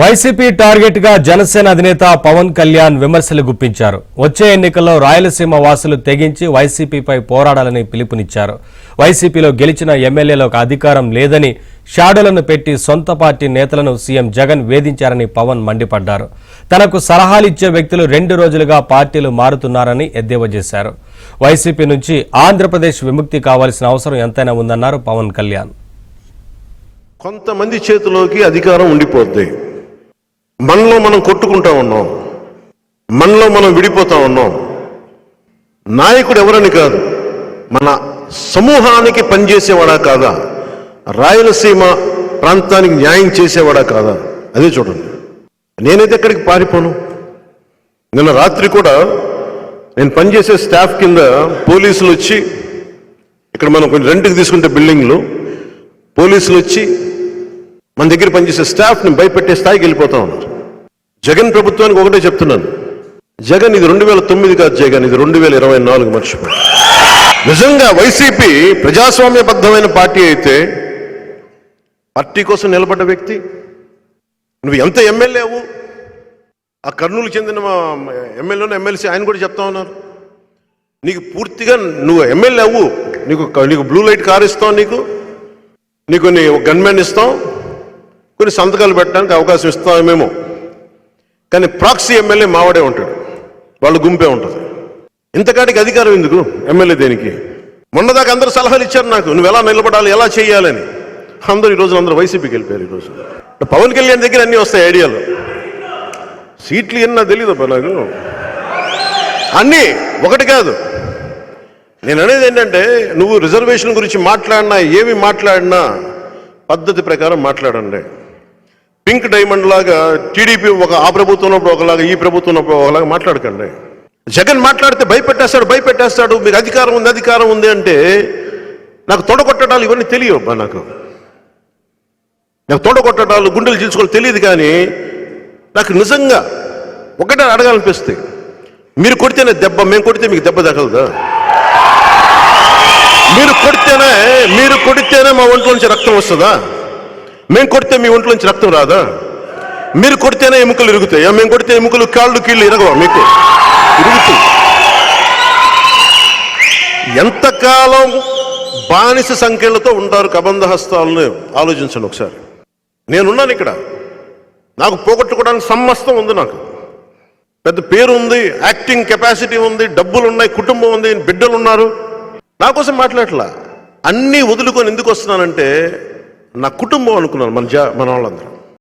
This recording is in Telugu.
వైసీపీ టార్గెట్ గా జనసేన అధినేత పవన్ కళ్యాణ్ విమర్శలు గుప్పించారు. వచ్చే ఎన్నికల్లో రాయలసీమ వాసులు తెగించి వైసీపీపై పోరాడాలని పిలుపునిచ్చారు. వైసీపీలో గెలిచిన ఎమ్మెల్యేలకు అధికారం లేదని షాడోలను పెట్టి సొంత పార్టీ నేతలను సీఎం జగన్ వేధించారని పవన్ మండిపడ్డారు. తనకు సలహాలిచ్చే వ్యక్తులు 2 రోజులుగా పార్టీలు మారుతున్నారని ఎద్దేవా చేశారు. వైసీపీ నుంచి ఆంధ్రప్రదేశ్ విముక్తి కావాల్సిన అవసరం ఎంతైనా ఉందన్నారు పవన్ కళ్యాణ్. కొంతమంది చేతిలోకి అధికారం ఉండిపోద్ది. మనలో మనం కొట్టుకుంటా ఉన్నాం, మనలో మనం విడిపోతా ఉన్నాం. నాయకుడు ఎవరని కాదు, మన సమూహానికి పనిచేసేవాడా కాదా, రాయలసీమ ప్రాంతానికి న్యాయం చేసేవాడా కాదా, అదే చూడండి. నేనైతే ఎక్కడికి పారిపోను. నిన్న రాత్రి కూడా నేను పనిచేసే స్టాఫ్ కింద పోలీసులు వచ్చి, ఇక్కడ మనం కొంచెం రెంట్కి తీసుకుంటే బిల్డింగ్లు, పోలీసులు వచ్చి మన దగ్గర పనిచేసే స్టాఫ్ని భయపెట్టే స్థాయికి వెళ్ళిపోతా ఉన్నారు. జగన్ ప్రభుత్వానికి ఒకటే చెప్తున్నాను, జగన్ ఇది 2009 కాదు, జగన్ ఇది 2024 మర్చిపోయి. నిజంగా వైసీపీ ప్రజాస్వామ్యబద్ధమైన పార్టీ అయితే, పార్టీ కోసం నిలబడ్డ వ్యక్తి, నువ్వు ఎంత ఎమ్మెల్యేవు, ఆ కర్నూలు చెందిన ఎమ్మెల్యేను ఎమ్మెల్సీ ఆయన కూడా చెప్తా ఉన్నారు, నీకు పూర్తిగా నువ్వు ఎమ్మెల్యే అవ్వు, నీకు బ్లూ లైట్ కార్ ఇస్తాం, నీకు గన్మెన్ ఇస్తాం, కొన్ని సంతకాలు పెట్టడానికి అవకాశం ఇస్తామేమో, కానీ ప్రాక్సీ ఎమ్మెల్యే మావాడే ఉంటాడు, వాళ్ళు గుంపే ఉంటుంది. ఇంతకాటికి అధికారం ఎందుకు ఎమ్మెల్యే దేనికి? మొన్నదాకా అందరూ సలహాలు ఇచ్చారు నాకు, నువ్వు ఎలా నిలబడాలి, ఎలా చేయాలని. అందరూ వైసీపీకి వెళ్ళిపోయారు. ఈరోజు పవన్ కళ్యాణ్ దగ్గర అన్నీ వస్తాయి ఐడియాలు. సీట్లు ఎన్నా తెలియదు నాకు, అన్నీ ఒకటి కాదు. నేను అనేది ఏంటంటే, నువ్వు రిజర్వేషన్ గురించి మాట్లాడినా, ఏమి మాట్లాడినా పద్ధతి ప్రకారం మాట్లాడండి. పింక్ డైమండ్ లాగా టీడీపీ ఆ ప్రభుత్వంలో ఒకలాగా, ఈ ప్రభుత్వంలో ఒకలాగా మాట్లాడకండి. జగన్ మాట్లాడితే భయపెట్టేస్తాడు, మీకు అధికారం ఉంది అంటే నాకు తొడగొట్టడాలు ఇవన్నీ తెలియవు. నాకు తొడగొట్టడాలు, గుండెలు చీల్చుకోవాలి తెలియదు. కానీ నాకు నిజంగా ఒకటే అడగాలనిపిస్తుంది, మీరు కొడితేనే దెబ్బ, మేము కొడితే మీకు దెబ్బ తగలదా? మీరు కొడితేనే మా ఒంట్లో నుంచి రక్తం వస్తుందా? మేము కొడితే మీ ఒంట్లో నుంచి రక్తం రాదా? మీరు కొడితేనే ఎముకలు ఇరుగుతాయా? మేము కొడితే ఎముకలు, కాళ్ళు, కీళ్ళు ఇరగవా? మీకు ఇరుగుతాయి. ఎంతకాలం బానిస సంఖ్యలతో ఉంటారు కబంధ హస్తాలను ఆలోచించండి ఒకసారి. నేనున్నాను ఇక్కడ, నాకు పోగొట్టుకోవడానికి సమస్తం ఉంది, నాకు పెద్ద పేరు ఉంది, యాక్టింగ్ కెపాసిటీ ఉంది, డబ్బులు ఉన్నాయి, కుటుంబం ఉంది, బిడ్డలు ఉన్నారు. నా కోసం మాట్లాడట్లా. అన్నీ వదులుకొని ఎందుకు వస్తున్నానంటే, నా కుటుంబం అనుకున్నాను మన వాళ్ళందరూ.